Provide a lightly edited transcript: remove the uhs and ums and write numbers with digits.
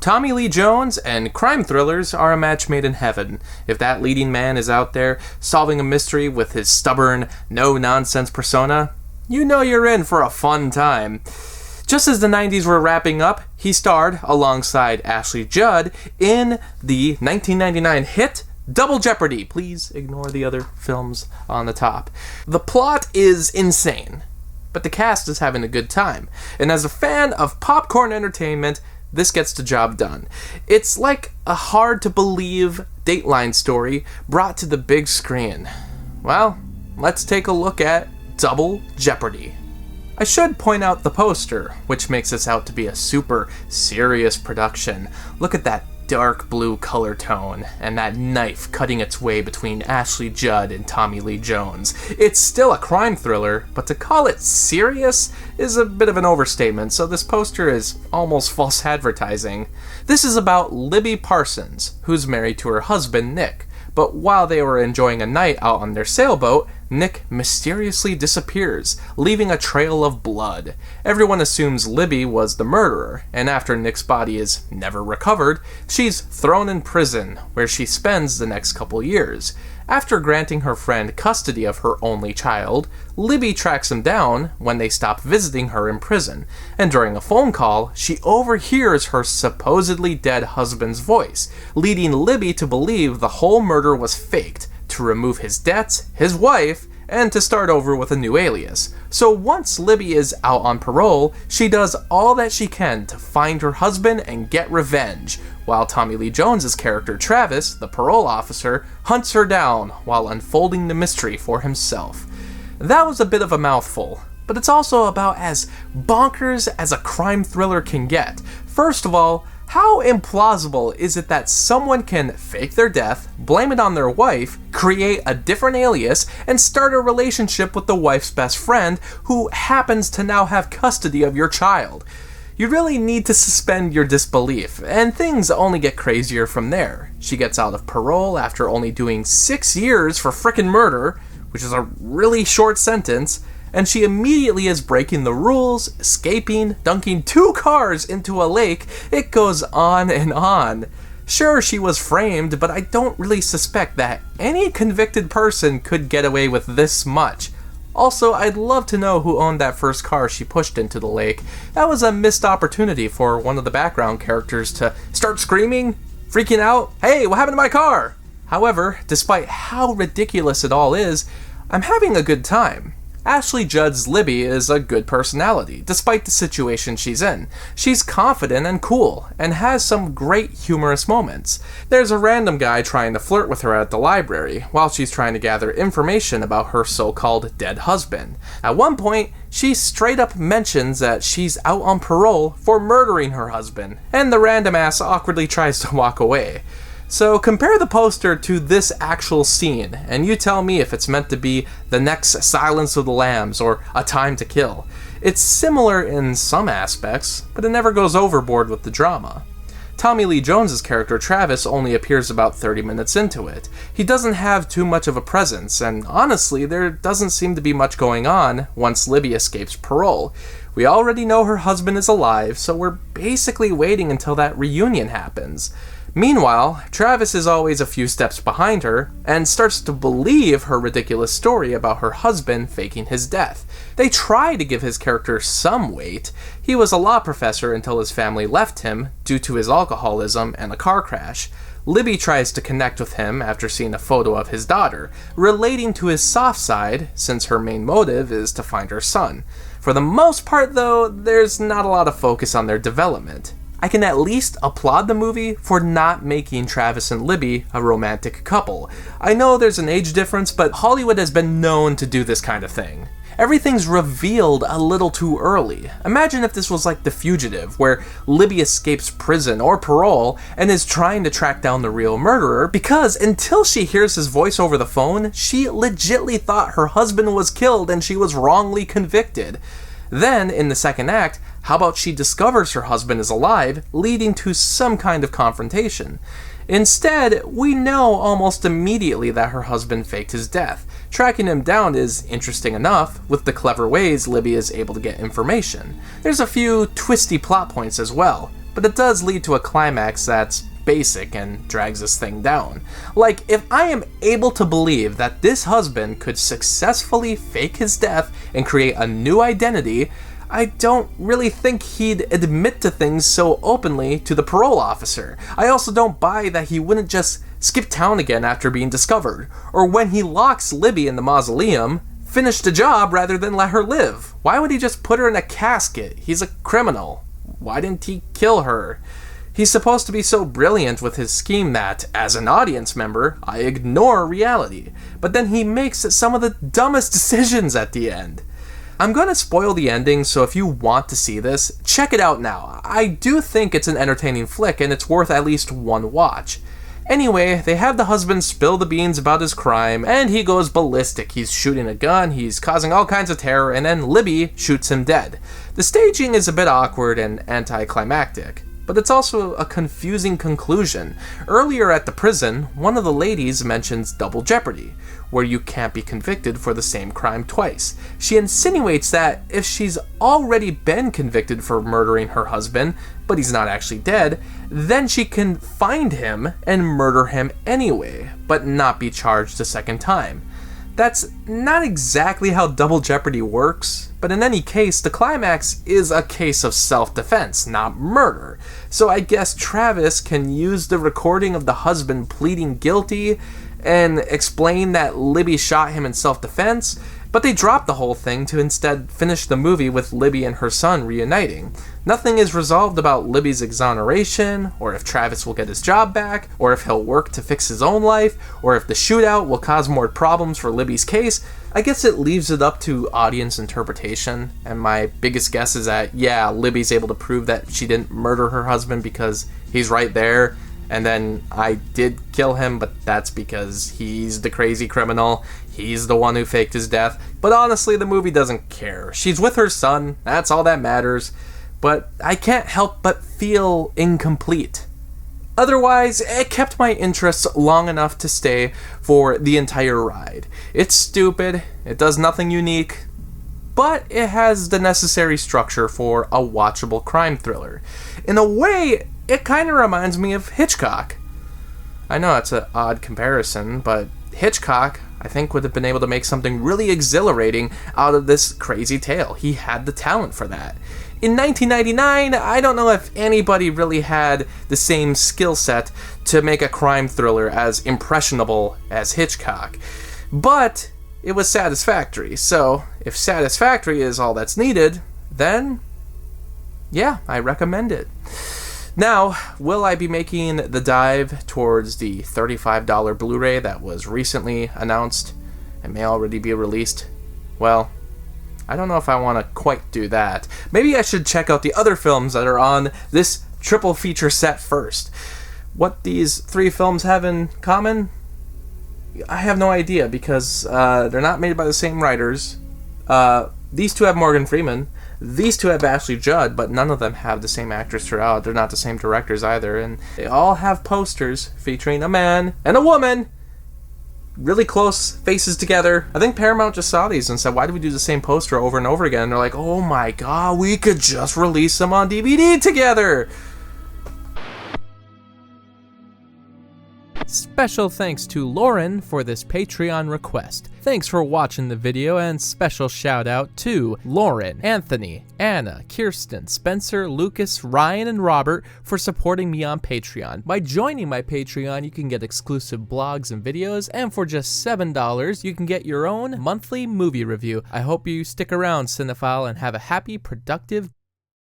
Tommy Lee Jones and crime thrillers are a match made in heaven. If that leading man is out there solving a mystery with his stubborn, no-nonsense persona, you know you're in for a fun time. Just as the 90s were wrapping up, he starred, alongside Ashley Judd, in the 1999 hit Double Jeopardy. Please ignore the other films on the top. The plot is insane, but the cast is having a good time. And as a fan of popcorn entertainment, this gets the job done. It's like a hard-to-believe Dateline story brought to the big screen. Well, let's take a look at Double Jeopardy. I should point out the poster, which makes this out to be a super serious production. Look at that dark blue color tone, and that knife cutting its way between Ashley Judd and Tommy Lee Jones. It's still a crime thriller, but to call it serious is a bit of an overstatement, so this poster is almost false advertising. This is about Libby Parsons, who's married to her husband, Nick. But while they were enjoying a night out on their sailboat, Nick mysteriously disappears, leaving a trail of blood. Everyone assumes Libby was the murderer, and after Nick's body is never recovered, she's thrown in prison, where she spends the next couple years. After granting her friend custody of her only child, Libby tracks him down when they stop visiting her in prison, and during a phone call, she overhears her supposedly dead husband's voice, leading Libby to believe the whole murder was faked, to remove his debts, his wife, and to start over with a new alias. So once Libby is out on parole, she does all that she can to find her husband and get revenge, while Tommy Lee Jones' character Travis, the parole officer, hunts her down while unfolding the mystery for himself. That was a bit of a mouthful, but it's also about as bonkers as a crime thriller can get. First of all, how implausible is it that someone can fake their death, blame it on their wife, create a different alias, and start a relationship with the wife's best friend who happens to now have custody of your child? You really need to suspend your disbelief, and things only get crazier from there. She gets out of parole after only doing 6 years for frickin' murder, which is a really short sentence, and she immediately is breaking the rules, escaping, dunking 2 cars into a lake. It goes on and on. Sure, she was framed, but I don't really suspect that any convicted person could get away with this much. Also, I'd love to know who owned that first car she pushed into the lake. That was a missed opportunity for one of the background characters to start screaming, freaking out, "Hey, what happened to my car?" However, despite how ridiculous it all is, I'm having a good time. Ashley Judd's Libby is a good personality, despite the situation she's in. She's confident and cool, and has some great humorous moments. There's a random guy trying to flirt with her at the library, while she's trying to gather information about her so-called dead husband. At one point, she straight up mentions that she's out on parole for murdering her husband, and the random ass awkwardly tries to walk away. So compare the poster to this actual scene, and you tell me if it's meant to be the next Silence of the Lambs or A Time to Kill. It's similar in some aspects, but it never goes overboard with the drama. Tommy Lee Jones' character Travis only appears about 30 minutes into it. He doesn't have too much of a presence, and honestly, there doesn't seem to be much going on once Libby escapes parole. We already know her husband is alive, so we're basically waiting until that reunion happens. Meanwhile, Travis is always a few steps behind her, and starts to believe her ridiculous story about her husband faking his death. They try to give his character some weight. He was a law professor until his family left him due to his alcoholism and a car crash. Libby tries to connect with him after seeing a photo of his daughter, relating to his soft side, since her main motive is to find her son. For the most part, though, there's not a lot of focus on their development. I can at least applaud the movie for not making Travis and Libby a romantic couple. I know there's an age difference, but Hollywood has been known to do this kind of thing. Everything's revealed a little too early. Imagine if this was like The Fugitive, where Libby escapes prison or parole and is trying to track down the real murderer, because until she hears his voice over the phone, she legitly thought her husband was killed and she was wrongly convicted. Then, in the second act, how about she discovers her husband is alive, leading to some kind of confrontation? Instead, we know almost immediately that her husband faked his death. Tracking him down is interesting enough, with the clever ways Libby is able to get information. There's a few twisty plot points as well, but it does lead to a climax that's basic and drags this thing down. Like, if I am able to believe that this husband could successfully fake his death and create a new identity, I don't really think he'd admit to things so openly to the parole officer. I also don't buy that he wouldn't just skip town again after being discovered, or when he locks Libby in the mausoleum, finish the job rather than let her live. Why would he just put her in a casket? He's a criminal. Why didn't he kill her? He's supposed to be so brilliant with his scheme that, as an audience member, I ignore reality. But then he makes some of the dumbest decisions at the end. I'm gonna spoil the ending, so if you want to see this, check it out now. I do think it's an entertaining flick, and it's worth at least one watch. Anyway, they have the husband spill the beans about his crime, and he goes ballistic. He's shooting a gun, he's causing all kinds of terror, and then Libby shoots him dead. The staging is a bit awkward and anticlimactic, but it's also a confusing conclusion. Earlier at the prison, one of the ladies mentions double jeopardy, where you can't be convicted for the same crime twice. She insinuates that if she's already been convicted for murdering her husband, but he's not actually dead, then she can find him and murder him anyway, but not be charged a second time. That's not exactly how double jeopardy works, but in any case, the climax is a case of self-defense, not murder. So I guess Travis can use the recording of the husband pleading guilty and explain that Libby shot him in self-defense, but they drop the whole thing to instead finish the movie with Libby and her son reuniting. Nothing is resolved about Libby's exoneration, or if Travis will get his job back, or if he'll work to fix his own life, or if the shootout will cause more problems for Libby's case. I guess it leaves it up to audience interpretation, and my biggest guess is that, yeah, Libby's able to prove that she didn't murder her husband because he's right there, and then I did kill him, but that's because he's the crazy criminal. He's the one who faked his death. But honestly, the movie doesn't care. She's with her son. That's all that matters. But I can't help but feel incomplete. Otherwise, it kept my interest long enough to stay for the entire ride. It's stupid. It does nothing unique. But it has the necessary structure for a watchable crime thriller. In a way, it kind of reminds me of Hitchcock. I know it's an odd comparison, but Hitchcock, I think, would have been able to make something really exhilarating out of this crazy tale. He had the talent for that. In 1999, I don't know if anybody really had the same skill set to make a crime thriller as impressionable as Hitchcock. But it was satisfactory, so if satisfactory is all that's needed, then yeah, I recommend it. Now, will I be making the dive towards the $35 Blu-ray that was recently announced and may already be released? Well, I don't know if I want to quite do that. Maybe I should check out the other films that are on this triple feature set first. What these three films have in common? I have no idea, because they're not made by the same writers. These two have Morgan Freeman. These two have Ashley Judd, but none of them have the same actors throughout. They're not the same directors either, and they all have posters featuring a man and a woman, really close faces together. I think Paramount just saw these and said, why do we do the same poster over and over again? And they're like, oh my god, we could just release them on DVD together! Special thanks to Lauren for this Patreon request. Thanks for watching the video, and special shout out to Lauren, Anthony, Anna, Kirsten, Spencer, Lucas, Ryan, and Robert for supporting me on Patreon. By joining my Patreon, you can get exclusive blogs and videos, and for just $7, you can get your own monthly movie review. I hope you stick around, cinephile, and have a happy, productive